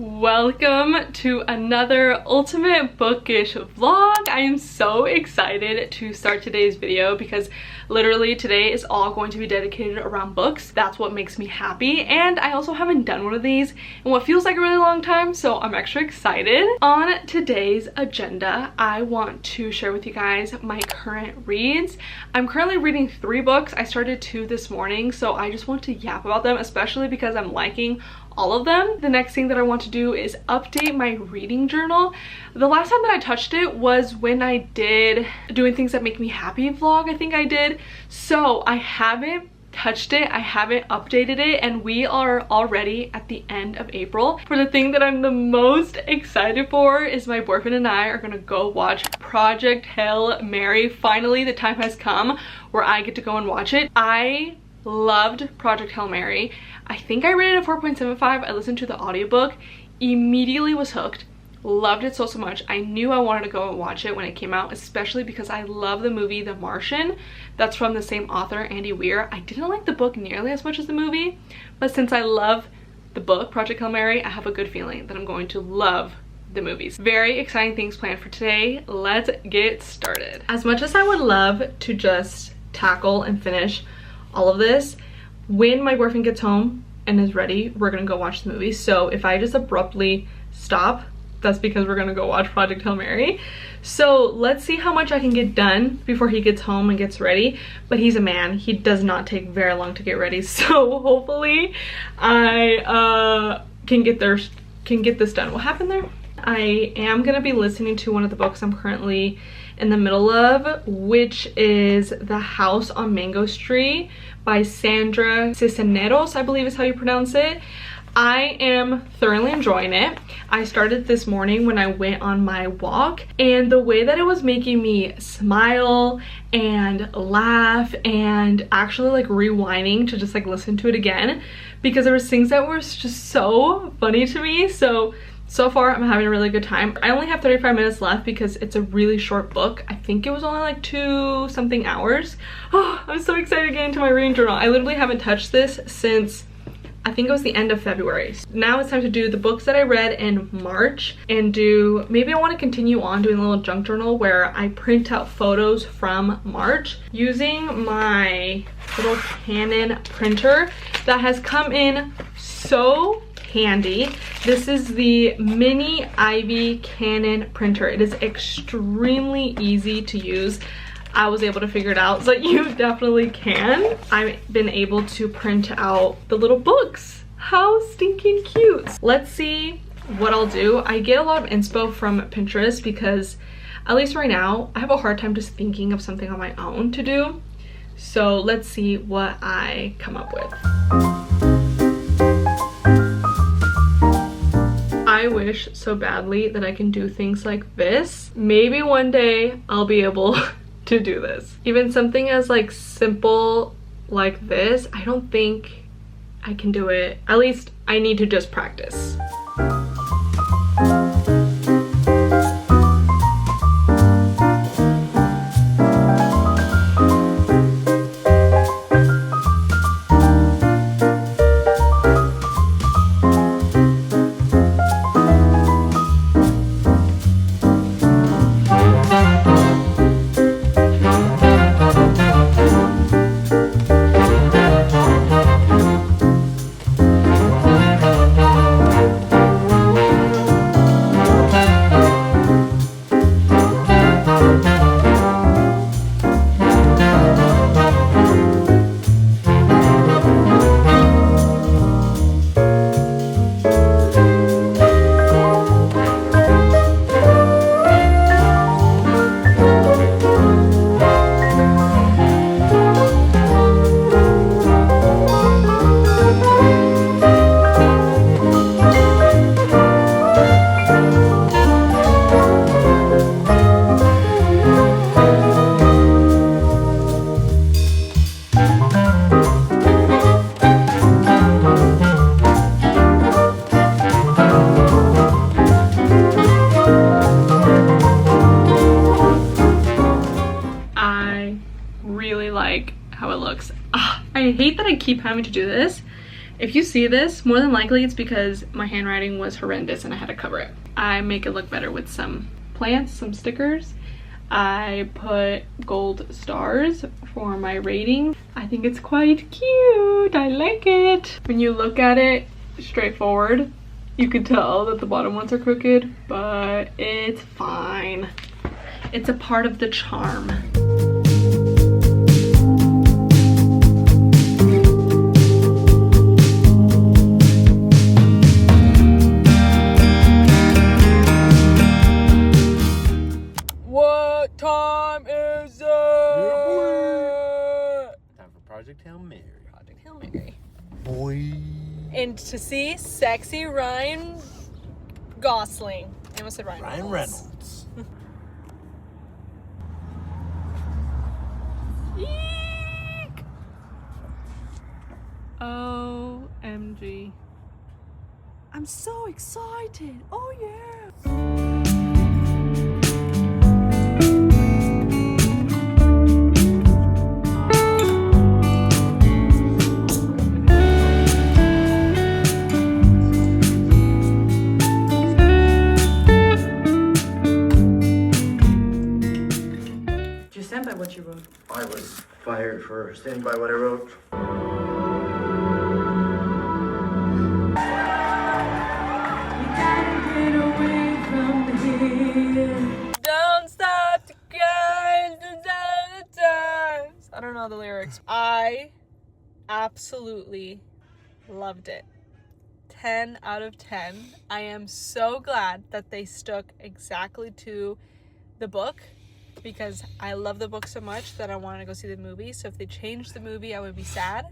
Welcome to another ultimate bookish vlog. I am so excited to start today's video because literally today is all going to be dedicated around books. That's what makes me happy, and I also haven't done one of these in what feels like a really long time, so I'm extra excited. On today's agenda, I want to share with you guys my current reads. I'm currently reading 3 books. I started 2 this morning, so I just want to yap about them, especially because I'm liking all of them. The next thing that I want to do is update my reading journal. The last time that I touched it was when I did doing things that make me happy vlog, I think I did. So I haven't touched it, I haven't updated it, and we are already at the end of April. For the thing that I'm the most excited for is my boyfriend and I are gonna go watch Project Hail Mary. Finally, the time has come where I get to go and watch it. I loved Project Hail Mary. I think I rated it a 4.75. I listened to the audiobook, immediately was hooked, loved it so much. I knew I wanted to go and watch it when it came out, especially because I love the movie The Martian. That's from the same author, Andy Weir. I didn't like the book nearly as much as the movie, but since I love the book, Project Hail Mary, I have a good feeling that I'm going to love the movies. Very exciting things planned for today. Let's get started. As much as I would love to just tackle and finish all of this, when my boyfriend gets home and is ready, we're gonna go watch the movie. So if I just abruptly stop, that's because we're gonna go watch Project Hail Mary. So let's see how much I can get done before he gets home and gets ready. But he's a man, he does not take very long to get ready, so hopefully I can get this done. What happened there? I am gonna be listening to one of the books I'm currently in the middle of, which is The House on Mango Street by Sandra Cisneros, I believe is how you pronounce it. I am thoroughly enjoying it. I started this morning when I went on my walk, and the way that it was making me smile and laugh and actually like rewinding to just like listen to it again, because there was things that were just so funny to me. So far I'm having a really good time. I only have 35 minutes left because it's a really short book. I think it was only like 2 something hours. Oh, I'm so excited to get into my reading journal. I literally haven't touched this since I think it was the end of February. Now it's time to do the books that I read in March and maybe I want to continue on doing a little junk journal where I print out photos from March using my little Canon printer that has come in so handy. This is the Mini Ivy Canon printer. It is extremely easy to use. I was able to figure it out, so you definitely can. I've been able to print out the little books. How stinking cute. Let's see what I'll do. I get a lot of inspo from Pinterest because at least right now I have a hard time just thinking of something on my own to do. So let's see what I come up with. I wish so badly that I can do things like this. Maybe one day I'll be able to do this. Even something as like simple like this, I don't think I can do it. At least I need to just practice. I hate that I keep having to do this If you see this, more than likely it's because my handwriting was horrendous and I had to cover it. I make it look better with some plants, some stickers. I put gold stars for my rating. I think it's quite cute. I like it. When you look at it straightforward, you could tell that the bottom ones are crooked, but it's fine. It's a part of the charm. What time is it? Time for Project Hail Mary. Project Hail Mary. Boy. And to see sexy Ryan Gosling. I almost said Ryan Reynolds. Eek! OMG. I'm so excited. Oh yeah. What you wrote. I was fired for standing by what I wrote. Don't stop to cry the times. I don't know the lyrics. I absolutely loved it. 10 out of 10. I am so glad that they stuck exactly to the book, because I love the book so much that I wanted to go see the movie. So if they changed the movie, I would be sad.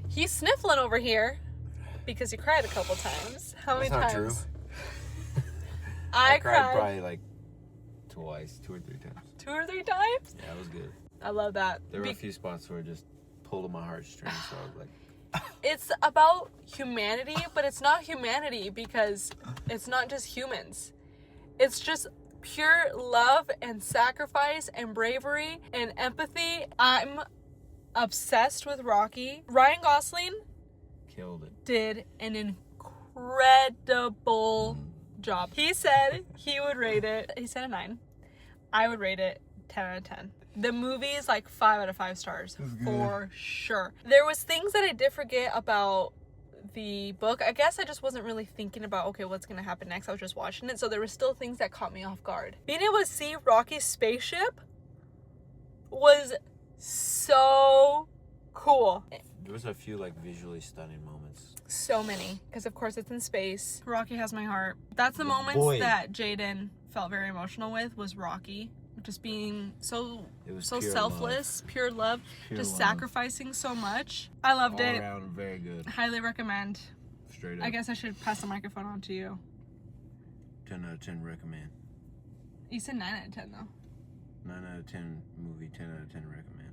He's sniffling over here because he cried a couple times. How many That's not times? True. I cried probably like twice, 2 or 3 times. 2 or 3 times? Yeah, it was good. I love that. There were a few spots where it just pulled on my heartstrings, so I was like... It's about humanity, but it's not humanity because it's not just humans. It's just pure love and sacrifice and bravery and empathy. I'm obsessed with Rocky. Ryan Gosling Killed it. did an incredible job. He said he would rate it, he said a 9. I would rate it 10 out of 10. The movie is like 5 out of 5 stars for sure. There was things that I did forget about the book. I guess I just wasn't really thinking about, okay, what's gonna happen next. I was just watching it, so there were still things that caught me off guard. Being able to see Rocky's spaceship was so cool. There was a few like visually stunning moments. So many, because of course it's in space. Rocky has my heart. That's the The moments boy. that Jaden felt very emotional with, was Rocky. Just being so It was so pure selfless, pure love, Pure just love. sacrificing so much. I loved All it. around, very good. Highly recommend. Straight up. I guess I should pass the microphone on to you. 10 out of 10 recommend. You said 9 out of 10 though. 9 out of 10 movie, 10 out of 10 recommend.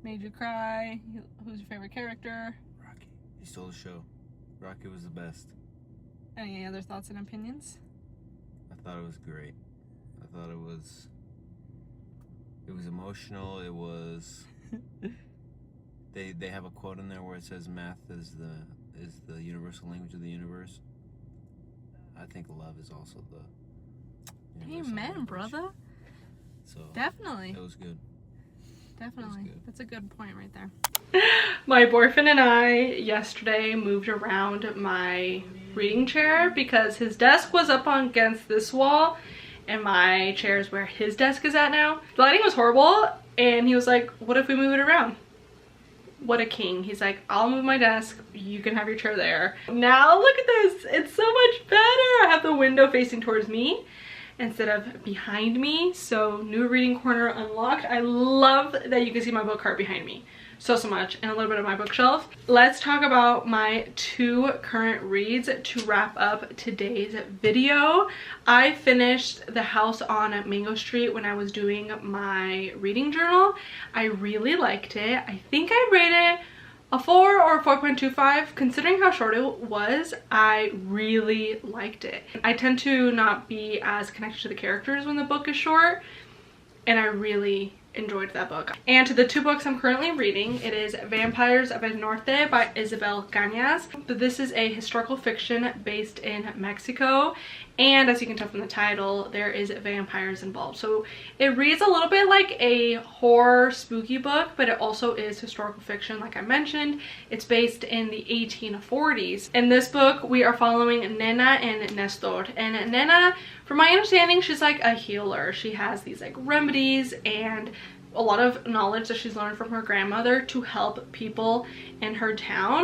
Made you cry. Who's your favorite character? Rocky. He stole the show. Rocky was the best. Any other thoughts and opinions? I thought it was great. I thought it was emotional. It was they have a quote in there where it says math is the universal language of the universe. I think love is also the universal Amen, language. brother. So Definitely. it was good. Definitely. good. That's a good point right there. My boyfriend and I yesterday moved around my reading chair because his desk was up against this wall and my chair is where his desk is at now. The lighting was horrible and he was like, what if we move it around? What a king. He's like, I'll move my desk, you can have your chair there. Now look at this, it's so much better. I have the window facing towards me instead of behind me. So new reading corner unlocked. I love that you can see my book cart behind me so much, and a little bit of my bookshelf. Let's talk about my 2 current reads to wrap up today's video. I finished The House on Mango Street when I was doing my reading journal. I really liked it. I think I'd rate it a 4 or a 4.25. Considering how short it was, I really liked it. I tend to not be as connected to the characters when the book is short, and I really enjoyed that book. And the two books I'm currently reading, it is Vampires of El Norte by Isabel Cañas. But this is a historical fiction based in Mexico, and as you can tell from the title, there is vampires involved. So it reads a little bit like a horror spooky book, but it also is historical fiction. Like I mentioned, it's based in the 1840s. In this book, we are following Nena and Nestor. And Nena, from my understanding, she's like a healer. She has these like remedies and a lot of knowledge that she's learned from her grandmother to help people in her town,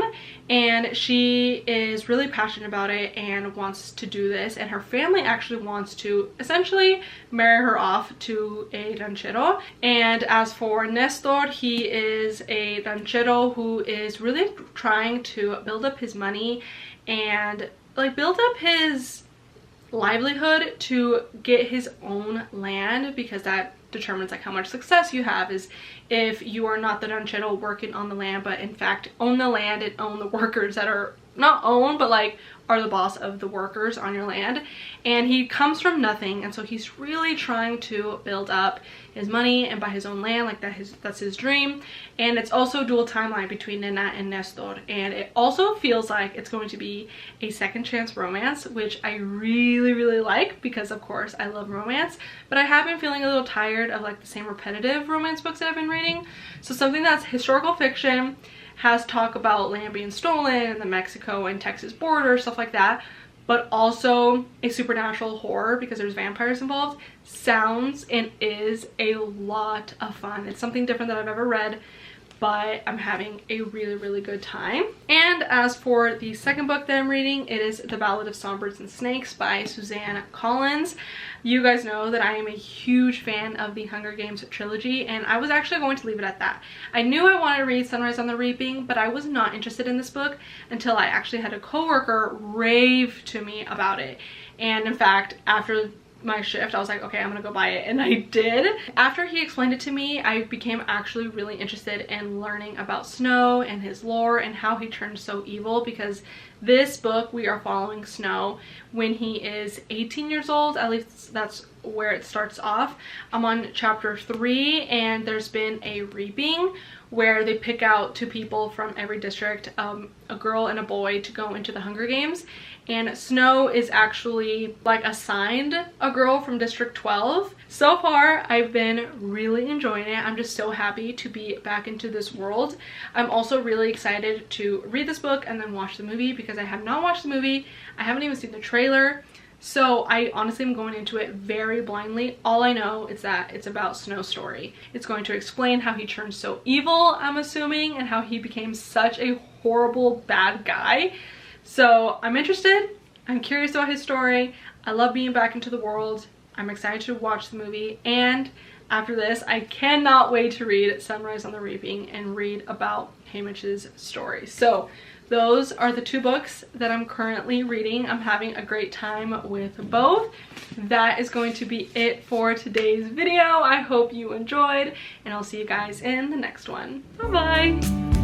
and she is really passionate about it and wants to do this, and her family actually wants to essentially marry her off to a ranchero. And as for Nestor, he is a ranchero who is really trying to build up his money and like build up his livelihood to get his own land, because that determines like how much success you have, is if you are not the ranchero working on the land, but in fact own the land and own the workers that are not owned, but like are the boss of the workers on your land. And he comes from nothing, and so he's really trying to build up his money and buy his own land. Like that's his dream. And it's also a dual timeline between Nena and Nestor, and it also feels like it's going to be a second chance romance, which I really like, because of course I love romance, but I have been feeling a little tired of like the same repetitive romance books that I've been reading. So something that's historical fiction, has talk about land being stolen and the Mexico and Texas border, stuff like that, but also a supernatural horror because there's vampires involved, sounds and is a lot of fun. It's something different that I've ever read, but I'm having a really good time. And as for the second book that I'm reading, it is The Ballad of Songbirds and Snakes by Suzanne Collins. You guys know that I am a huge fan of the Hunger Games trilogy, and I was actually going to leave it at that. I knew I wanted to read Sunrise on the Reaping, but I was not interested in this book until I actually had a coworker rave to me about it. And in fact, after my shift, I was like, okay, I'm gonna go buy it, and I did. After he explained it to me, I became actually really interested in learning about Snow and his lore and how he turned so evil, because this book we are following Snow when he is 18 years old. At least that's where it starts off. I'm on chapter 3, and there's been a reaping where they pick out 2 people from every district, a girl and a boy, to go into the Hunger Games. And Snow is actually like assigned a girl from District 12. So far, I've been really enjoying it. I'm just so happy to be back into this world. I'm also really excited to read this book and then watch the movie, because I have not watched the movie. I haven't even seen the trailer. So I honestly am going into it very blindly. All I know is that it's about Snow's story. It's going to explain how he turned so evil, I'm assuming, and how he became such a horrible bad guy. So I'm interested. I'm curious about his story. I love being back into the world. I'm excited to watch the movie, and after this I cannot wait to read Sunrise on the Reaping and read about Hamish's story. So those are the 2 books that I'm currently reading. I'm having a great time with both. That is going to be it for today's video. I hope you enjoyed, and I'll see you guys in the next one. Bye bye.